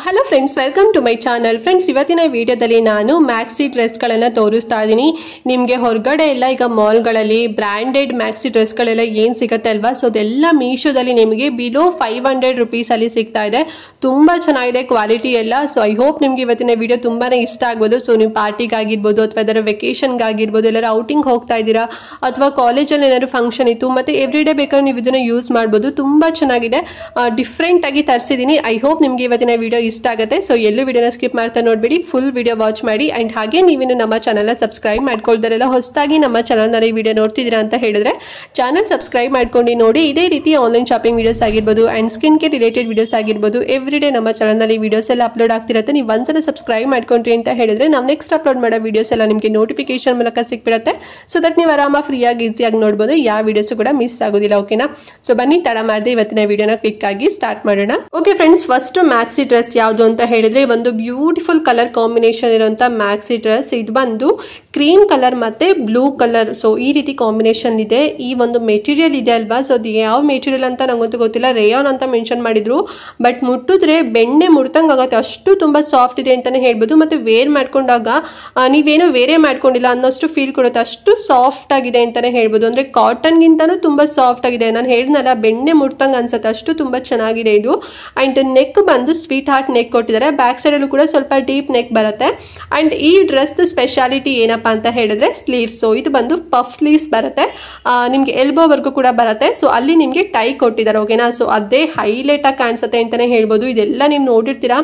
Hello friends, welcome to my channel. Friends, ಇವತ್ತಿನ ವಿಡಿಯೋದಲ್ಲಿ ನಾನು ಮ್ಯಾಕ್ಸಿ ಡ್ರೆಸ್ಗಳನ್ನು ತೋರಿಸ್ತಾ ಇದ್ದೀನಿ. ನಿಮಗೆ ಹೊರಗಡೆ ಎಲ್ಲ ಈಗ ಮಾಲ್ಗಳಲ್ಲಿ ಬ್ರ್ಯಾಂಡೆಡ್ ಮ್ಯಾಕ್ಸಿ ಡ್ರೆಸ್ಗಳೆಲ್ಲ ಏನು ಸಿಗುತ್ತೆ ಅಲ್ವಾ, ಸೊ ಅದೆಲ್ಲ ಮೀಶೋದಲ್ಲಿ ನಿಮಗೆ ಬಿಲೋ 500 ರುಪೀಸಲ್ಲಿ ಸಿಗ್ತಾ ಇದೆ. ತುಂಬ ಚೆನ್ನಾಗಿದೆ ಕ್ವಾಲಿಟಿ ಎಲ್ಲ. ಸೊ ಐ ಹೋಪ್ ನಿಮಗೆ ಇವತ್ತಿನ ವಿಡಿಯೋ ತುಂಬಾ ಇಷ್ಟ ಆಗ್ಬೋದು. ಸೊ ನೀವು ಪಾರ್ಟಿಗಾಗಿರ್ಬೋದು ಅಥವಾ ಅದರ ವೆಕೇಷನ್ಗಾಗಿರ್ಬೋದು, ಎಲ್ಲರೂ ಔಟಿಂಗ್ ಹೋಗ್ತಾ ಇದ್ದೀರಾ ಅಥವಾ ಕಾಲೇಜಲ್ಲಿ ಏನಾದ್ರು ಫಂಕ್ಷನ್ ಇತ್ತು, ಮತ್ತು ಎವ್ರಿ ಡೇ ಬೇಕಾದ್ರೆ ನೀವು ಇದನ್ನು ಯೂಸ್ ಮಾಡ್ಬೋದು. ತುಂಬ ಚೆನ್ನಾಗಿದೆ, ಡಿಫ್ರೆಂಟ್ ಆಗಿ ತರಿಸಿದ್ದೀನಿ. ಐ ಹೋಪ್ ನಿಮಗೆ ಇವತ್ತಿನ ವಿಡಿಯೋ ಇಷ್ಟ ಆಗುತ್ತೆ. ಸೊ ಎಲ್ಲೂ ವಿಡಿಯೋನ ಸ್ಕಿಪ್ ಮಾಡ್ತಾ ನೋಡ್ಬೇಡಿ, ಫುಲ್ ವಿಡಿಯೋ ವಾಚ್ ಮಾಡಿ. ಅಂಡ್ ಹಾಗೆ ನೀವೇನು ನಮ್ಮ ಚಾನಲ್ನ ಸಬ್ಸ್ಕ್ರೈಬ್ ಮಾಡ್ಕೊಳ್ದಾರೆಲ್ಲ ಹೊಸದಾಗಿ ನಮ್ಮ ಚಾನಲ್ನಲ್ಲಿ ವಿಡಿಯೋ ನೋಡ್ತಿದ್ದೀರಾ ಅಂತ ಹೇಳಿದ್ರೆ ಚಾನಲ್ ಸಬ್ಸ್ಕ್ರೈಬ್ ಮಾಡ್ಕೊಂಡು ನೋಡಿ. ಇದೇ ರೀತಿ ಆನ್ಲೈನ್ ಶಾಪಿಂಗ್ ವಿಡಿಯೋಸ್ ಆಗಿರ್ಬೋದು and skin care related videos ಆಗಿರ್ಬೋದು, ಎವ್ರಿ ಡೇ ನಮ್ಮ ಚಾನಲ್ನಲ್ಲಿ ವಿಡಿಯೋಸ್ ಎಲ್ಲ ಅಪ್ಲೋಡ್ ಆಗ್ತಿರುತ್ತೆ. ನೀವು ಒಂದ್ಸಲ ಸಬ್ಸ್ಕ್ರೈಬ್ ಮಾಡ್ಕೊಂಡ್ರಿ ಅಂತ ಹೇಳಿದ್ರೆ ನಾವು ನೆಕ್ಸ್ಟ್ ಅಪ್ಲೋಡ್ ಮಾಡೋ ವಿಡಿಯೋಸ್ ಎಲ್ಲ ನಿಮಗೆ ನೋಟಿಫಿಕೇಶನ್ ಮೂಲಕ ಸಿಕ್ಬಿಡುತ್ತೆ. ಸೊ ದಟ್ ನೀವು ಆರಾಮ ಫ್ರೀಯಾಗಿ ಈಸಿಯಾಗಿ ನೋಡ್ಬೋದು, ಯಾವ ವಿಡಿಯೋಸ್ ಕೂಡ ಮಿಸ್ ಆಗೋದಿಲ್ಲ. ಓಕೆನಾ? ಸೊ ಬನ್ನಿ ತಡ ಮಾಡದೆ ಇವತ್ತಿನ ವಿಡಿಯೋನ ಕ್ವಿಕ್ ಆಗಿ ಸ್ಟಾರ್ಟ್ ಮಾಡೋಣ. Okay friends, first maxi dress ಯಾವುದು ಅಂತ ಹೇಳಿದ್ರೆ ಒಂದು ಬ್ಯೂಟಿಫುಲ್ ಕಲರ್ ಕಾಂಬಿನೇಷನ್ ಇರುವಂತ ಮ್ಯಾಕ್ಸಿ ಡ್ರೆಸ್. ಇದು ಬಂದು ಕ್ರೀಮ್ ಕಲರ್ ಮತ್ತೆ ಬ್ಲೂ ಕಲರ್, ಸೊ ಈ ರೀತಿ ಕಾಂಬಿನೇಷನ್ ಇದೆ. ಈ ಒಂದು ಮೆಟೀರಿಯಲ್ ಇದೆ ಅಲ್ವಾ, ಸೊ ಅದು ಯಾವ ಮೆಟೀರಿಯಲ್ ಅಂತ ನಂಗಂತೂ ಗೊತ್ತಿಲ್ಲ, ರೇಯಾನ್ ಅಂತ ಮೆನ್ಷನ್ ಮಾಡಿದ್ರು. ಬಟ್ ಮುಟ್ಟಿದ್ರೆ ಬೆಣ್ಣೆ ಮುಡ್ತಂಗ್ ಆಗುತ್ತೆ, ಅಷ್ಟು ತುಂಬಾ ಸಾಫ್ಟ್ ಇದೆ ಅಂತಾನೆ ಹೇಳ್ಬೋದು. ಮತ್ತೆ ವೇರ್ ಮಾಡ್ಕೊಂಡಾಗ ನೀವೇನು ವೇರೇ ಮಾಡ್ಕೊಂಡಿಲ್ಲ ಅನ್ನೋಷ್ಟು ಫೀಲ್ ಕೊಡುತ್ತೆ, ಅಷ್ಟು ಸಾಫ್ಟ್ ಆಗಿದೆ ಅಂತಾನೆ ಹೇಳ್ಬೋದು. ಅಂದ್ರೆ ಕಾಟನ್ ಗಿಂತನೂ ತುಂಬಾ ಸಾಫ್ಟ್ ಆಗಿದೆ. ನಾನು ಹೇಳಿದ್ನಲ್ಲ, ಬೆಣ್ಣೆ ಮುಡ್ತಂಗ್ ಅನ್ಸುತ್ತೆ, ಅಷ್ಟು ತುಂಬಾ ಚೆನ್ನಾಗಿದೆ ಇದು. ಅಂಡ್ ನೆಕ್ ಬಂದು ಸ್ವೀಟ್ ಹಾರ್ಟ್ ನೆಕ್ ಕೊಟ್ಟಿದ್ದಾರೆ. ಬ್ಯಾಕ್ ಸೈಡ್ ಅಲ್ಲೂ ಕೂಡ ಸ್ವಲ್ಪ ಡೀಪ್ ನೆಕ್ ಬರುತ್ತೆ. ಅಂಡ್ ಈ ಡ್ರೆಸ್ ಸ್ಪೆಷಾಲಿಟಿ ಏನಪ್ಪಾ ಅಂತ ಹೇಳಿದ್ರೆ ಸ್ಲೀವ್ಸ್. ಸೊ ಇದು ಬಂದು ಪಫ್ ಸ್ಲೀವ್ಸ್ ಬರುತ್ತೆ, ನಿಮ್ಗೆ ಎಲ್ಬೋ ವರ್ಗು ಕೂಡ ಬರುತ್ತೆ. ಸೊ ಅಲ್ಲಿ ನಿಮ್ಗೆ ಟೈ ಕೊಟ್ಟಿದ್ದಾರೆ. ಓಕೆನಾ? ಸೊ ಅದೇ ಹೈಲೈಟ್ ಆಗಿ ಕಾಣಿಸುತ್ತೆ ಅಂತಾನೆ ಹೇಳ್ಬೋದು. ಇದೆಲ್ಲ ನೀವು ನೋಡಿರ್ತೀರಾ,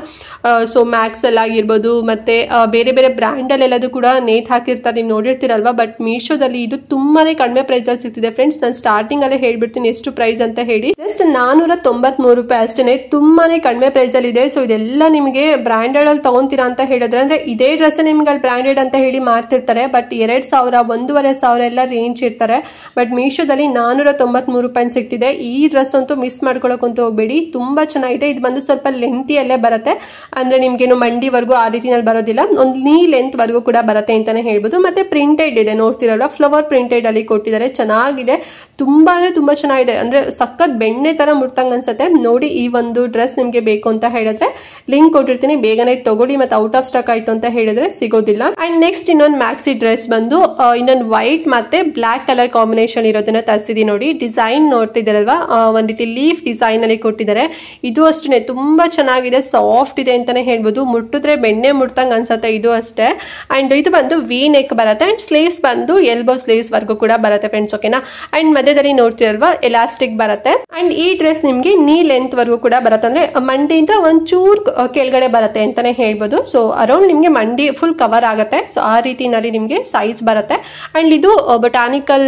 ಸೊ ಮ್ಯಾಕ್ಸ್ ಅಲ್ಲಿ ಆಗಿರ್ಬೋದು, ಮತ್ತೆ ಬೇರೆ ಬೇರೆ ಬ್ರ್ಯಾಂಡ್ ಅಲ್ಲಿ ಎಲ್ಲದು ಕೂಡ ನೇತ್ ಹಾಕಿರ್ತಾರೆ, ನೀವು ನೋಡಿರ್ತೀರಲ್ವಾ. ಬಟ್ ಮೀಶೋದಲ್ಲಿ ಇದು ತುಂಬಾನೇ ಕಡಿಮೆ ಪ್ರೈಸ್ ಅಲ್ಲಿ ಸಿಗ್ತಿದೆ ಫ್ರೆಂಡ್ಸ್. ನಾನು ಸ್ಟಾರ್ಟಿಂಗ್ ಅಲ್ಲೇ ಹೇಳ್ಬಿಡ್ತೀನಿ ಎಷ್ಟು ಪ್ರೈಸ್ ಅಂತ ಹೇಳಿ. ಜಸ್ಟ್ 493 ರೂಪಾಯಿ ಅಷ್ಟೇ, ತುಂಬಾನೇ ಕಡಿಮೆ ಪ್ರೈಸ್ ಅಲ್ಲಿ ಇದೆ. ಸೊ ಇದೆಲ್ಲ ನಿಮಗೆ ಬ್ರಾಂಡೆಡ್ ಅಲ್ಲಿ ತಗೊಂತೀರಾ ಅಂತ ಹೇಳಿದ್ರೆ, ಅಂದ್ರೆ ಇದೇ ಡ್ರೆಸ್ ನಿಮ್ಗೆ ಅಲ್ಲಿ ಬ್ರಾಂಡೆಡ್ ಅಂತ ಹೇಳಿ ಮಾರ್ತಿರ್ತಾರೆ. ಬಟ್ 2,000 1,500 ಎಲ್ಲ ರೇಂಜ್ ಇರ್ತಾರೆ. ಬಟ್ ಮೀಶೋದಲ್ಲಿ 493 ರೂಪಾಯಿ ಸಿಗ್ತಿದೆ. ಈ ಡ್ರೆಸ್ ಅಂತೂ ಮಿಸ್ ಮಾಡ್ಕೊಳಕ್ಕಂತೂ ಹೋಗ್ಬೇಡಿ, ತುಂಬಾ ಚೆನ್ನಾಗಿದೆ. ಇದು ಬಂದು ಸ್ವಲ್ಪ ಲೆಂತಿಯಲ್ಲೇ ಬರುತ್ತೆ, ಅಂದ್ರೆ ನಿಮ್ಗೇನು ಮಂಡಿವರೆಗೂ ಆ ರೀತಿನಲ್ಲಿ ಬರೋದಿಲ್ಲ, ಒಂದು ನೀ ಲೆಂತ್ ವರೆಗೂ ಕೂಡ ಬರುತ್ತೆ ಅಂತಾನೆ ಹೇಳ್ಬೋದು. ಮತ್ತೆ ಪ್ರಿಂಟೆಡ್ ಇದೆ, ನೋಡ್ತಿರಲ್ಲ, ಫ್ಲವರ್ ಪ್ರಿಂಟೆಡ್ ಅಲ್ಲಿ ಕೊಟ್ಟಿದ್ದಾರೆ. ಚೆನ್ನಾಗಿದೆ, ತುಂಬಾ ಅಂದ್ರೆ ತುಂಬಾ ಚೆನ್ನಾಗಿದೆ. ಅಂದ್ರೆ ಸಖತ್ ಬೆಣ್ಣೆ ತರ ಮುಡ್ತಂಗ್ ಅನ್ಸುತ್ತೆ ನೋಡಿ. ಈ ಒಂದು ಡ್ರೆಸ್ ನಿಮ್ಗೆ ಬೇಕು ಅಂತ ಹೇಳಿದ್ರೆ ಲಿಂಕ್ ಕೊಟ್ಟಿರ್ತೀನಿ, ಬೇಗನೆ ತಗೊಳ್ಳಿ. ಮತ್ತೆ ಔಟ್ ಆಫ್ ಸ್ಟಾಕ್ ಆಯ್ತು ಅಂತ ಹೇಳಿದ್ರೆ ಸಿಗೋದಿಲ್ಲ. ಅಂಡ್ ನೆಕ್ಸ್ಟ್ ಇನ್ನೊಂದು ಮ್ಯಾಕ್ಸಿ ಡ್ರೆಸ್ ಬಂದು ಇನ್ನೊಂದು ವೈಟ್ ಮತ್ತೆ ಬ್ಲಾಕ್ ಕಲರ್ ಕಾಂಬಿನೇಷನ್ ಇರೋದನ್ನ ತರಿಸಿದೀನಿ ನೋಡಿ. ಡಿಸೈನ್ ನೋಡ್ತಿದ್ದಾರಲ್ವಾ, ಒಂದ್ ರೀತಿ ಲೀಫ್ ಡಿಸೈನ್ ಅಲ್ಲಿ ಕೊಟ್ಟಿದ್ದಾರೆ. ಇದು ಅಷ್ಟೇ ತುಂಬಾ ಚೆನ್ನಾಗಿದೆ, ಸಾಫ್ಟ್ ಇದೆ ಅಂತಾನೆ ಹೇಳ್ಬೋದು. ಮುಟ್ಟಿದ್ರೆ ಬೆಣ್ಣೆ ಮುಟ್ತಂಗ್ ಅನ್ಸುತ್ತೆ ಇದು ಅಷ್ಟೇ. ಅಂಡ್ ಇದು ಬಂದು ವಿ ನೆಕ್ ಬರುತ್ತೆ. ಅಂಡ್ ಸ್ಲೀವ್ಸ್ ಬಂದು ಎಲ್ಬೋ ಸ್ಲೀವ್ಸ್ ವರ್ಗು ಕೂಡ ಬರುತ್ತೆ ಫ್ರೆಂಡ್ಸ್. ಓಕೆನಾ? ಅಂಡ್ ಮಧ್ಯದಲ್ಲಿ ನೋಡ್ತಿರಲ್ವಾ, ಎಲಾಸ್ಟಿಕ್ ಬರುತ್ತೆ. ಅಂಡ್ ಈ ಡ್ರೆಸ್ ನಿಮ್ಗೆ ನೀ ಲೆಂತ್ ವರ್ಗು ಕೂಡ ಬರುತ್ತೆ, ಅಂದ್ರೆ ಮಂಡಿಯಿಂದ ಒಂಚೂರ್ ಕೆಳಗಡೆ ಬರುತ್ತೆ ಅಂತಾನೆ ಹೇಳ್ಬೋದು. ಸೊ ಅರೌಂಡ್ ನಿಮ್ಗೆ ಮಂಡಿ ಫುಲ್ ಕವರ್ ಆಗುತ್ತೆ. ಸೊ ಆ ರೀತಿನಲ್ಲಿ ನಿಮ್ಗೆ ಸೈಜ್ ಬರುತ್ತೆ. ಅಂಡ್ ಇದು ಬೊಟಾನಿಕಲ್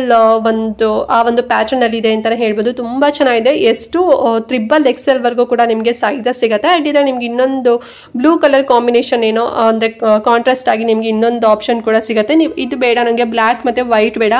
ಆ ಒಂದು ಪ್ಯಾಟರ್ನ್ ಅಲ್ಲಿ ಇದೆ ಅಂತಾನೆ ಹೇಳ್ಬೋದು. ತುಂಬಾ ಚೆನ್ನಾಗಿದೆ. ಎಷ್ಟು XXL ವರ್ಗೂ ಕೂಡ ನಿಮ್ಗೆ ಸೈಜಸ್ ಸಿಗುತ್ತೆ. ಅಂಡ್ ಇದ್ರೆ ನಿಮ್ಗೆ ಇನ್ನೊಂದು ಬ್ಲೂ ಕಲರ್ ಕಾಂಬಿನೇಷನ್ ಏನೋ ಅಂದ್ರೆ ಕಾಂಟ್ರಾಸ್ಟ್ ಆಗಿ ನಿಮ್ಗೆ ಇನ್ನೊಂದು ಆಪ್ಷನ್ ಕೂಡ ಸಿಗುತ್ತೆ. ನೀವು ಇದು ಬೇಡ, ನಂಗೆ ಬ್ಲಾಕ್ ಮತ್ತೆ ವೈಟ್ ಬೇಡ,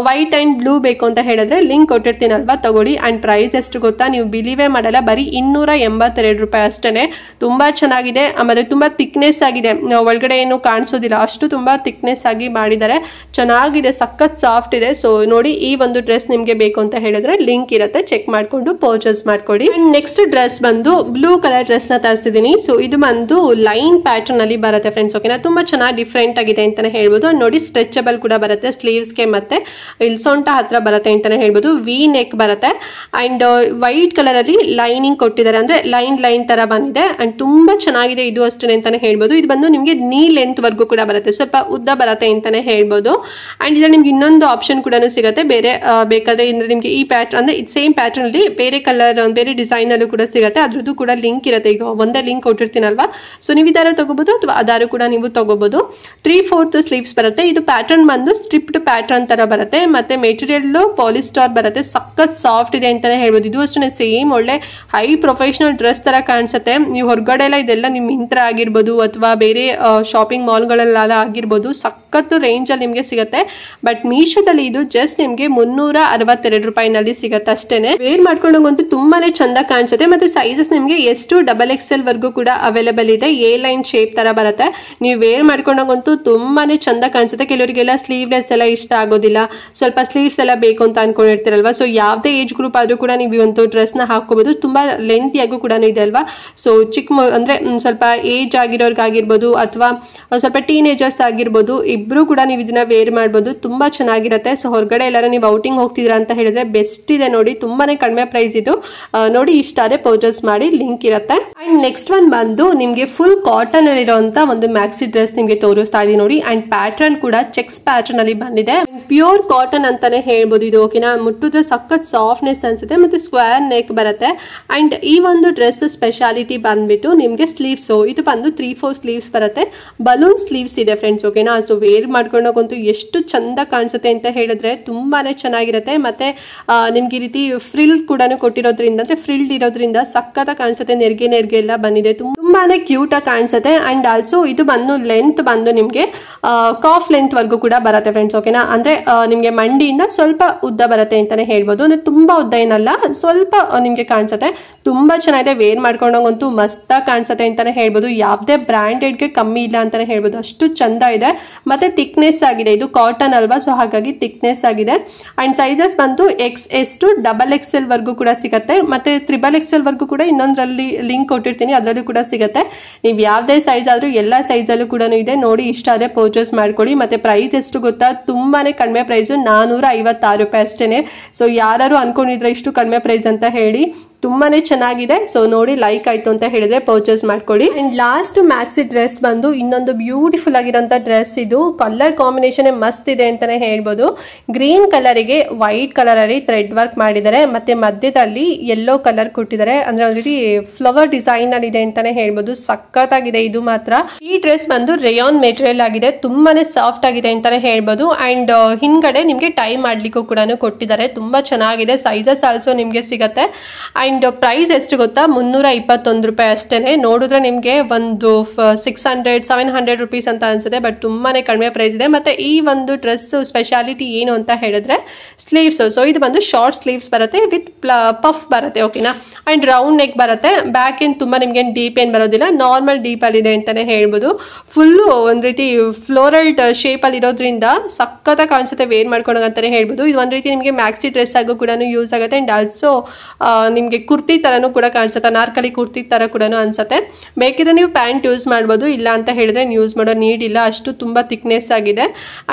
ವೈಟ್ ಅಂಡ್ ಬ್ಲೂ ಬೇಕು ಅಂತ ಹೇಳಿದ್ರೆ ಲಿಂಕ್ ಕೊಟ್ಟಿರ್ತೀನಲ್ವಾ, ತಗೊಳ್ಳಿ. ಅಂಡ್ ಪ್ರೈಸ್ ಎಷ್ಟು ಗೊತ್ತಾ, ನೀವು ಬಿಲೀವೇ ಮಾಡಲ್ಲ, ಬರೀ 282 ರೂಪಾಯಿ ಅಷ್ಟೇ. ತುಂಬಾ ಚೆನ್ನಾಗಿದೆ. ಆಮೇಲೆ ತುಂಬಾ ಥಿಕ್ನೆಸ್ ಆಗಿದೆ, ಒಳಗಡೆ ಏನು ಕಾಣಿಸೋದಿಲ್ಲ, ಅಷ್ಟು ತುಂಬಾ ಥಿಕ್ನೆಸ್ ಆಗಿ ಮಾಡಿದ್ದಾರೆ. ಚೆನ್ನಾಗಿದೆ, ಸಖತ್ ಸಾಫ್ಟ್ ಇದೆ. ಸೊ ನೋಡಿ, ಈ ಒಂದು ಡ್ರೆಸ್ ನಿಮ್ಗೆ ಬೇಕು ಅಂತ ಹೇಳಿದ್ರೆ ಲಿಂಕ್ ಇರುತ್ತೆ, ಚೆಕ್ ಮಾಡ್ಕೊಂಡು ಪರ್ಚೇಸ್ ಮಾಡ್ಕೊಡಿ. ಅಂಡ್ ನೆಕ್ಸ್ಟ್ ಡ್ರೆಸ್ ಬಂದು ಬ್ಲೂ ಕಲರ್ ಡ್ರೆಸ್ ನ ತರಿಸಿದೀನಿ. ಸೊ ಇದು ಬಂದು ಲೈನ್ ಪ್ಯಾಟರ್ನ್ ಅಲ್ಲಿ ಬರುತ್ತೆ ಫ್ರೆಂಡ್ಸ್. ಓಕೆನಾ? ತುಂಬಾ ಚೆನ್ನಾಗಿ ಡಿಫ್ರೆಂಟ್ ಆಗಿದೆ ಅಂತಾನೆ ಹೇಳ್ಬೋದು. ಅಂಡ್ ನೋಡಿ, ಸ್ಟ್ರೆಚಬಲ್ ಕೂಡ ಬರುತ್ತೆ ಸ್ಲೀವ್ಸ್ಗೆ, ಮತ್ತೆ ಇಲ್ಲಿ ಸೊಂಟ ಹತ್ರ ಬರುತ್ತೆ ಅಂತಾನೆ ಹೇಳ್ಬೋದು. ವಿ ನೆಕ್ ಬರುತ್ತೆ. ಅಂಡ್ ವೈಟ್ ಕಲರ್ ಅಲ್ಲಿ ಲೈನಿಂಗ್ ಕೊಟ್ಟಿದ್ದಾರೆ, ಅಂದ್ರೆ ಲೈನ್ ತರ ಬಂದಿದೆ. ಅಂಡ್ ತುಂಬಾ ಚೆನ್ನಾಗಿದೆ ಇದು ಅಷ್ಟೇ ಅಂತಾನೆ ಹೇಳ್ಬೋದು. ಇದು ಬಂದು ನಿಮ್ಗೆ ನೀ ಲೆಂತ್ ವರ್ಗು ಕೂಡ ಬರುತ್ತೆ, ಸ್ವಲ್ಪ ಉದ್ದ ಬರುತ್ತೆ ಅಂತಾನೆ ಹೇಳ್ಬೋದು. ಅಂಡ್ ಇದ್ರಲ್ಲಿ ನಿಮ್ಗೆ ಇನ್ನೊಂದು ಆಪ್ಷನ್ ಕೂಡ ಸಿಗುತ್ತೆ, ಬೇರೆ ಬೇಕಾದ್ರೆ ಅಂದ್ರೆ ನಿಮ್ಗೆ ಈ ಪ್ಯಾಟರ್ನ್ ಅಂದ್ರೆ ಸೇಮ್ ಪ್ಯಾಟರ್ನ್ ಅಲ್ಲಿ ಬೇರೆ ಕಲರ್ ಬೇರೆ ಡಿಸೈನ್ ಅಲ್ಲೂ ಕೂಡ ಸಿಗುತ್ತೆ. ಅದ್ರದ್ದು ಕೂಡ ಲಿಂಕ್ ಇರುತ್ತೆ, ಈಗ ಒಂದೇ ಲಿಂಕ್ ಕೊಟ್ಟಿರ್ತೀನಲ್ವಾ. ಸೊ ನೀವು ಇದಾರು ತಗೋಬಹುದು ಅಥವಾ ಅದಾರು ಕೂಡ ನೀವು ತಗೋಬಹುದು. 3/4 ಸ್ಲೀವ್ಸ್ ಬರುತ್ತೆ. ಇದು ಪ್ಯಾಟರ್ನ್ ಬಂದು ಸ್ಟ್ರಿಪ್ಡ್ ಪ್ಯಾಟರ್ನ್ ತರ ಬರುತ್ತೆ. ಮತ್ತೆ ಮೆಟೀರಿಯಲ್ ಪಾಲಿಸ್ಟರ್ ಬರುತ್ತೆ, ಸಖತ್ ಸಾಫ್ಟ್ ಇದೆ ಅಂತಾನೆ ಹೇಳ್ಬೋದು. ಇದು ಅಷ್ಟೇ ಸೇಮ್ ಒಳ್ಳೆ ಹೈ ಪ್ರೊಫೆಷನಲ್ ಡ್ರೆಸ್ ತರ ಕಾಣಿಸುತ್ತೆ. ನೀವು ಹೊರಗಡೆ ಎಲ್ಲ ಇದೆಲ್ಲ ನಿಮ್ ಮಿಂತ್ರ ಆಗಿರ್ಬೋದು ಅಥವಾ ಬೇರೆ ಶಾಪಿಂಗ್ ಮಾಲ್ಗಳೆಲ್ಲ ಆಗಿರ್ಬೋದು, ಸಖತ್ ಸಖತ್ತು ರೇಂಜಲ್ಲಿ ನಿಮಗೆ ಸಿಗುತ್ತೆ. ಬಟ್ ಮೀಶೋದಲ್ಲಿ ಇದು ಜಸ್ಟ್ ನಿಮಗೆ 362 ರೂಪಾಯಿನಲ್ಲಿ ಸಿಗುತ್ತೆ ಅಷ್ಟೇನೆ. ವೇರ್ ಮಾಡ್ಕೊಂಡೋಗಂತೂ ತುಂಬಾನೇ ಚಂದ ಕಾಣಿಸುತ್ತೆ. ಮತ್ತೆ ಸೈಜಸ್ ನಿಮಗೆ ಎಷ್ಟು XXL ವರ್ಗೂ ಕೂಡ ಅವೈಲೇಬಲ್ ಇದೆ. ಎ ಲೈನ್ ಶೇಪ್ ತರ ಬರುತ್ತೆ. ನೀವು ವೇರ್ ಮಾಡ್ಕೊಂಡೋಗಂತೂ ತುಂಬಾನೇ ಚಂದ ಕಾಣಿಸುತ್ತೆ. ಕೆಲವರಿಗೆಲ್ಲ ಸ್ಲೀವ್ಲೆಸ್ ಎಲ್ಲ ಇಷ್ಟ ಆಗೋದಿಲ್ಲ, ಸ್ವಲ್ಪ ಸ್ಲೀವ್ಸ್ ಎಲ್ಲ ಬೇಕು ಅಂತ ಅನ್ಕೊಂಡಿರ್ತೀರಲ್ವಾ. ಸೊ ಯಾವುದೇ ಏಜ್ ಗ್ರೂಪ್ ಆದ್ರೂ ಕೂಡ ನೀವು ಒಂದು ಡ್ರೆಸ್ ನ ಹಾಕೋಬಹುದು. ತುಂಬಾ ಲೆಂತಿಯಾಗೂ ಕೂಡ ಇದೆ ಅಲ್ವಾ. ಸೊ ಅಂದ್ರೆ ಸ್ವಲ್ಪ ಏಜ್ ಆಗಿರೋರ್ಗಾಗಿರ್ಬೋದು ಅಥವಾ ಸ್ವಲ್ಪ ಟೀನೇಜರ್ಸ್ ಆಗಿರ್ಬೋದು, ಇಬ್ರು ಕೂಡ ನೀವು ಇದನ್ನ ವೇರ್ ಮಾಡ್ಬೋದು. ತುಂಬಾ ಚೆನ್ನಾಗಿರುತ್ತೆ. ಸೊ ಹೊರಗಡೆ ಎಲ್ಲರೂ ನೀವು ಔಟಿಂಗ್ ಹೋಗ್ತಿದ್ರ ಅಂತ ಹೇಳಿದ್ರೆ ಬೆಸ್ಟ್ ಇದೆ ನೋಡಿ. ತುಂಬಾನೇ ಕಡಿಮೆ ಪ್ರೈಸ್ ಇದು. ನೋಡಿ, ಇಷ್ಟ ಆದ್ರೆ ಪರ್ಚೇಸ್ ಮಾಡಿ, ಲಿಂಕ್ ಇರುತ್ತೆ. ಅಂಡ್ ನೆಕ್ಸ್ಟ್ ಒನ್ ಬಂದು ನಿಮ್ಗೆ ಫುಲ್ ಕಾಟನ್ ಅಲ್ಲಿ ಇರುವಂತ ಒಂದು ಮ್ಯಾಕ್ಸಿ ಡ್ರೆಸ್ ನಿಮ್ಗೆ ತೋರಿಸ್ತಾ ಇದೀನಿ ನೋಡಿ. ಅಂಡ್ ಪ್ಯಾಟರ್ನ್ ಕೂಡ ಚೆಕ್ಸ್ ಪ್ಯಾಟರ್ನ್ ಅಲ್ಲಿ ಬಂದಿದೆ. ಪ್ಯೂರ್ ಕಾಟನ್ ಅಂತಾನೆ ಹೇಳ್ಬೋದು ಇದು. ಓಕೆನಾ, ಮುಟ್ಟಿದ್ರೆ ಸಖತ್ ಸಾಫ್ಟ್ನೆಸ್ ಅನ್ಸುತ್ತೆ. ಮತ್ತೆ ಸ್ಕ್ವೇರ್ ನೆಕ್ ಬರುತ್ತೆ. ಅಂಡ್ ಈ ಒಂದು ಡ್ರೆಸ್ ಸ್ಪೆಷಾಲಿಟಿ ಬಂದ್ಬಿಟ್ಟು ನಿಮ್ಗೆ ಸ್ಲೀವ್ಸ್, ಇದು ಬಂದು 3-4 ಸ್ಲೀವ್ಸ್ ಬರುತ್ತೆ. ಬಲೂನ್ ಸ್ಲೀವ್ಸ್ ಇದೆ ಫ್ರೆಂಡ್ಸ್. ಓಕೆನಾ, ಸೊ ವೇರ್ ಮಾಡ್ಕೊಂಡೋಗಂತೂ ಎಷ್ಟು ಚಂದ ಕಾಣಿಸುತ್ತೆ ಅಂತ ಹೇಳಿದ್ರೆ ತುಂಬಾನೇ ಚೆನ್ನಾಗಿರುತ್ತೆ. ಮತ್ತೆ ನಿಮ್ಗೆ ಈ ರೀತಿ ಫ್ರಿಲ್ ಕೂಡ ಕೊಟ್ಟಿರೋದ್ರಿಂದ, ಅಂದ್ರೆ ಫ್ರಿಲ್ಡ್ ಇರೋದ್ರಿಂದ ಸಖತ್ ಕಾಣಿಸುತ್ತೆ. ನೆರಿಗೆ ಎಲ್ಲ ಬಂದಿದೆ, ತುಂಬಾನೇ ಕ್ಯೂಟ್ ಆಗಿ ಕಾಣಿಸುತ್ತೆ. ಅಂಡ್ ಆಲ್ಸೋ ಇದು ಬಂದು ಲೆಂತ್ ಬಂದು ನಿಮ್ಗೆ ಕಾಫ್ ಲೆಂತ್ ವರ್ಗೂ ಕೂಡ ಬರುತ್ತೆ ಫ್ರೆಂಡ್ಸ್. ಓಕೆನಾ, ಅಂದ್ರೆ ನಿಮ್ಗೆ ಮಂಡಿಯಿಂದ ಸ್ವಲ್ಪ ಉದ್ದ ಬರುತ್ತೆ ಅಂತಾನೆ ಹೇಳ್ಬೋದು. ಅಂದ್ರೆ ತುಂಬಾ ಉದ್ದ ಏನಲ್ಲ, ಸ್ವಲ್ಪ ನಿಮ್ಗೆ ಕಾಣಿಸುತ್ತೆ. ತುಂಬಾ ಚೆನ್ನಾಗಿದೆ. ವೇರ್ ಮಾಡ್ಕೊಂಡೋಗಂತೂ ಮಸ್ತಾಗಿ ಕಾಣಿಸುತ್ತೆ ಅಂತಾನೆ ಹೇಳ್ಬೋದು. ಯಾವುದೇ ಬ್ರಾಂಡೆಡ್ಗೆ ಕಮ್ಮಿ ಇಲ್ಲ ಅಂತಾನೆ ಹೇಳ್ಬೋದು. ಅಷ್ಟು ಚಂದ ಇದೆ. ಮತ್ತೆ ಥಿಕ್ನೆಸ್ ಆಗಿದೆ. ಇದು ಕಾಟನ್ ಅಲ್ವಾ, ಸೊ ಹಾಗಾಗಿ ಥಿಕ್ನೆಸ್ ಆಗಿದೆ. ಅಂಡ್ ಸೈಜಸ್ ಬಂದು XS to XXL ವರ್ಗೂ ಕೂಡ ಸಿಗುತ್ತೆ. ಮತ್ತೆ XXL ವರ್ಗೂ ಕೂಡ ಇನ್ನೊಂದ್ರಲ್ಲಿ ಲಿಂಕ್ ಕೊಟ್ಟಿರ್ತೀನಿ, ಅದರಲ್ಲೂ ಕೂಡ ಸಿಗುತ್ತೆ. ನೀವು ಯಾವುದೇ ಸೈಜ್ ಆದ್ರೂ ಎಲ್ಲ ಸೈಜ್ ಅಲ್ಲೂ ಕೂಡ ಇದೆ. ನೋಡಿ, ಇಷ್ಟ ಆದ್ರೆ ಪರ್ಚೇಸ್ ಮಾಡ್ಕೊಳ್ಳಿ. ಮತ್ತೆ ಪ್ರೈಸ್ ಎಷ್ಟು ಗೊತ್ತಾ, ತುಂಬಾನೇ ಕಡಿಮೆ ಪ್ರೈಸ್, 456 ರೂಪಾಯಿ ಅಷ್ಟೇನೆ. ಸೊ ಯಾರು ಅನ್ಕೊಂಡಿದ್ರೆ ಇಷ್ಟು ಕಡಿಮೆ ಪ್ರೈಸ್ ಅಂತ ಹೇಳಿ, ತುಂಬಾನೇ ಚೆನ್ನಾಗಿದೆ. ಸೊ ನೋಡಿ, ಲೈಕ್ ಆಯ್ತು ಅಂತ ಹೇಳಿದ್ರೆ ಪರ್ಚೇಸ್ ಮಾಡ್ಕೊಳ್ಳಿ. ಅಂಡ್ ಲಾಸ್ಟ್ ಮ್ಯಾಕ್ಸಿ ಡ್ರೆಸ್ ಬಂದು ಇನ್ನೊಂದು ಬ್ಯೂಟಿಫುಲ್ ಆಗಿರೋಂಥ ಡ್ರೆಸ್. ಇದು ಕಲರ್ ಕಾಂಬಿನೇಷನ್ ಮಸ್ತ್ ಇದೆ ಅಂತಾನೆ ಹೇಳ್ಬೋದು. ಗ್ರೀನ್ ಕಲರಿಗೆ ವೈಟ್ ಕಲರ್ ಅಲ್ಲಿ ಥ್ರೆಡ್ ವರ್ಕ್ ಮಾಡಿದ್ದಾರೆ. ಮತ್ತೆ ಮಧ್ಯದಲ್ಲಿ ಯೆಲ್ಲೋ ಕಲರ್ ಕೊಟ್ಟಿದ್ದಾರೆ. ಅಂದ್ರೆ ಒಂದು ರೀತಿ ಫ್ಲವರ್ ಡಿಸೈನ್ ಅಲ್ಲಿ ಇದೆ ಅಂತಾನೆ ಹೇಳ್ಬೋದು. ಸಖತ್ತಾಗಿದೆ ಇದು ಮಾತ್ರ. ಈ ಡ್ರೆಸ್ ಬಂದು ರೇಯಾನ್ ಮೆಟೀರಿಯಲ್ ಆಗಿದೆ. ತುಂಬಾನೇ ಸಾಫ್ಟ್ ಆಗಿದೆ ಅಂತಾನೆ ಹೇಳ್ಬೋದು. ಅಂಡ್ ಹಿಂದ್ಗಡೆ ನಿಮ್ಗೆ ಟೈ ಮಾಡ್ಲಿಕ್ಕೂ ಕೂಡ ಕೊಟ್ಟಿದ್ದಾರೆ. ತುಂಬಾ ಚೆನ್ನಾಗಿದೆ. ಸೈಜಸ್ ಆಲ್ಸೋ ನಿಮ್ಗೆ ಸಿಗತ್ತೆ. ಅಂಡ್ ಪ್ರೈಸ್ ಎಷ್ಟು ಗೊತ್ತಾ, 321 ರೂಪಾಯಿ ಅಷ್ಟೇನೆ. ನೋಡಿದ್ರೆ ನಿಮ್ಗೆ ಒಂದು 600-700 ರುಪೀಸ್ ಅಂತ ಅನ್ಸುತ್ತೆ. ಬಟ್ ತುಂಬಾನೇ ಕಡಿಮೆ ಪ್ರೈಸ್ ಇದೆ. ಮತ್ತೆ ಈ ಒಂದು ಡ್ರೆಸ್ ಸ್ಪೆಷಾಲಿಟಿ ಏನು ಅಂತ ಹೇಳಿದ್ರೆ ಸ್ಲೀವ್ಸ್. ಸೊ ಇದು ಬಂದು ಶಾರ್ಟ್ ಸ್ಲೀವ್ಸ್ ಬರುತ್ತೆ ವಿತ್ ಪಫ್ ಬರುತ್ತೆ. ಓಕೆನಾ, ಅಂಡ್ ರೌಂಡ್ ನೆಕ್ ಬರುತ್ತೆ. ಬ್ಯಾಕ್ ಏನ್ ತುಂಬಾ ನಿಮ್ಗೆ ಡೀಪ್ ಏನ್ ಬರೋದಿಲ್ಲ, ನಾರ್ಮಲ್ ಡೀಪ್ ಅಲ್ಲಿ ಇದೆ ಅಂತಾನೆ ಹೇಳ್ಬೋದು. ಫುಲ್ಲು ಒಂದ್ ರೀತಿ ಫ್ಲೋರಲ್ ಶೇಪ್ ಅಲ್ಲಿ ಇರೋದ್ರಿಂದ ಸಖತ್ತ ಕಾಣಿಸುತ್ತೆ ವೇರ್ ಮಾಡ್ಕೊಂಡು ಅಂತಾನೆ ಹೇಳ್ಬೋದು. ಇದು ಒಂದ್ ರೀತಿ ನಿಮ್ಗೆ ಮ್ಯಾಕ್ಸಿ ಡ್ರೆಸ್ ಆಗು ಕೂಡ ಯೂಸ್ ಆಗುತ್ತೆ. ಅಂಡ್ ಆಲ್ಸೋ ನಿಮ್ಗೆ ಕುರ್ತಿ ತರನು ಕೂಡ ಕಾಣಿಸುತ್ತೆ, ಅನಾರ್ಕಲಿ ಕುರ್ತಿ ತರ ಕೂಡ ಅನ್ಸುತ್ತೆ. ಬೇಕಿದ್ರೆ ನೀವು ಪ್ಯಾಂಟ್ ಯೂಸ್ ಮಾಡ್ಬೋದು, ಇಲ್ಲ ಅಂತ ಹೇಳಿದ್ರೆ ಯೂಸ್ ಮಾಡೋ ನೀಡ್ ಇಲ್ಲ, ಅಷ್ಟು ತುಂಬಾ ಥಿಕ್ನೆಸ್ ಆಗಿದೆ.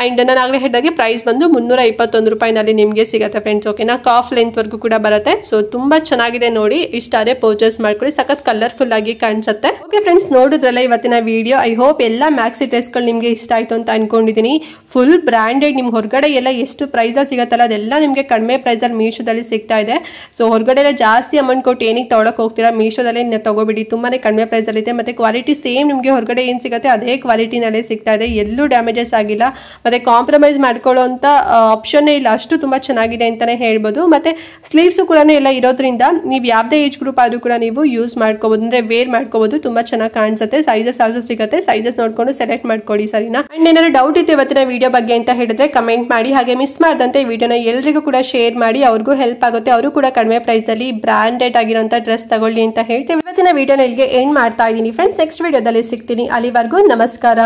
ಅಂಡ್ ನಾನು ಆಗಲೇ ಹೇಳಿದಾಗೆ ಪ್ರೈಸ್ ಬಂದು 321 ರೂಪಾಯಿನಲ್ಲಿ ನಿಮ್ಗೆ ಸಿಗುತ್ತೆ ಫ್ರೆಂಡ್ಸ್. ಓಕೆನಾ, ಕಾಫ್ ಲೆಂತ್ ವರ್ಗೂ ಕೂಡ ಬರುತ್ತೆ. ಸೊ ತುಂಬಾ ಚೆನ್ನಾಗಿದೆ. ನೋಡಿ, ಇಷ್ಟ ಆದ್ರೆ ಪರ್ಚೇಸ್ ಮಾಡ್ಕೊಳ್ಳಿ. ಸಖತ್ ಕಲರ್ಫುಲ್ ಆಗಿ ಕಾಣಿಸುತ್ತೆ. ಓಕೆ ಫ್ರೆಂಡ್ಸ್, ನೋಡಿದ್ರಲ್ಲ ಇವತ್ತಿನ ವಿಡಿಯೋ. ಐ ಹೋಪ್ ಎಲ್ಲ ಮ್ಯಾಕ್ಸಿ ಡ್ರೆಸ್ಗಳು ನಿಮ್ಗೆ ಇಷ್ಟ ಆಯ್ತು ಅಂತ ಅನ್ಕೊಂಡಿದೀನಿ. ಫುಲ್ ಬ್ರಾಂಡೆಡ್, ನಿಮ್ಗೆ ಹೊರಗಡೆ ಎಲ್ಲ ಎಷ್ಟು ಪ್ರೈಸ್ ಸಿಗತ್ತಲ್ಲ ಅದೆಲ್ಲ ನಿಮ್ಗೆ ಕಡಿಮೆ ಪ್ರೈಸ್ ಅಲ್ಲಿ ಮೀಶೋದಲ್ಲಿ ಸಿಗ್ತಾ ಇದೆ. ಸೊ ಹೊರಗಡೆ ಎಲ್ಲ ಜಾಸ್ತಿ ಅಮೌಂಟ್ ಕೊಟ್ಟು ಏನಕ್ಕೆ ತಗೊಳಕ್ ಹೋಗ್ತೀರಾ, ಮೀಶೋದಲ್ಲೇ ತಗೋಬಿಡಿ. ತುಂಬಾನೇ ಕಡಿಮೆ ಪ್ರೈಸ್ ಅಲ್ಲಿ ಇದೆ. ಮತ್ತೆ ಕ್ವಾಲಿಟಿ ಸೇಮ್ ನಿಮ್ಗೆ ಹೊರಗಡೆ ಏನ್ ಸಿಗುತ್ತೆ ಅದೇ ಕ್ವಾಲಿಟಿನಲ್ಲೇ ಸಿಗ್ತಾ ಇದೆ. ಎಲ್ಲೂ ಡ್ಯಾಮೇಜಸ್ ಆಗಿಲ್ಲ. ಮತ್ತೆ ಕಾಂಪ್ರಮೈಸ್ ಮಾಡ್ಕೊಳ್ಳೋಂತ ಆಪ್ಷನ್ ಇಲ್ಲ. ಅಷ್ಟು ತುಂಬಾ ಚೆನ್ನಾಗಿದೆ ಅಂತಾನೆ ಹೇಳ್ಬೋದು. ಮತ್ತೆ ಸ್ಲೀವ್ಸ್ ಕೂಡ ಎಲ್ಲ ಇರೋದ್ರಿಂದ ನೀವು ಯಾವ್ದೇ ಏಜ್ ಗ್ರೂಪ್ ಆದ್ರೂ ಕೂಡ ನೀವು ಯೂಸ್ ಮಾಡ್ಕೋಬಹುದು, ಅಂದ್ರೆ ವೇರ್ ಮಾಡ್ಕೋಬಹುದು. ತುಂಬಾ ಚೆನ್ನಾಗಿ ಕಾಣಿಸುತ್ತೆ. ಸೈಜಸ್ ಆಲ್ಸೋ ಸಿಗುತ್ತೆ. ಸೈಜಸ್ ನೋಡ್ಕೊಂಡು ಸೆಲೆಕ್ಟ್ ಮಾಡ್ಕೊಳ್ಳಿ, ಸರಿನಾ. ಅಂಡ್ ಏನಾದ್ರು ಡೌಟ್ ಇತ್ತು ಇವತ್ತಿನ ವಿಡಿಯೋ ಬಗ್ಗೆ ಅಂತ ಹೇಳಿದ್ರೆ ಕಮೆಂಟ್ ಮಾಡಿ. ಹಾಗೆ ಮಿಸ್ ಮಾಡದಂತೆ ವಿಡಿಯೋನ ಎಲ್ರಿಗೂ ಕೂಡ ಶೇರ್ ಮಾಡಿ, ಅವ್ರಿಗೂ ಹೆಲ್ಪ್ ಆಗುತ್ತೆ. ಅವರು ಕೂಡ ಕಡಿಮೆ ಪ್ರೈಸ್ ಅಲ್ಲಿ ಬ್ರಾಂಡೆಡ್ ಆಗಿರುವಂತ ಡ್ರೆಸ್ ತಗೊಳ್ಳಿ ಅಂತ ಹೇಳ್ತೇವೆ. ಇವತ್ತಿನ ವಿಡಿಯೋನ ಇಲ್ಲಿಗೆ ಎಂಡ್ ಮಾಡ್ತಾ ಇದ್ದೀನಿ ಫ್ರೆಂಡ್ಸ್. ನೆಕ್ಸ್ಟ್ ವಿಡಿಯೋದಲ್ಲಿ ಸಿಗ್ತೀನಿ. ಅಲ್ಲಿವರೆಗೂ ನಮಸ್ಕಾರ.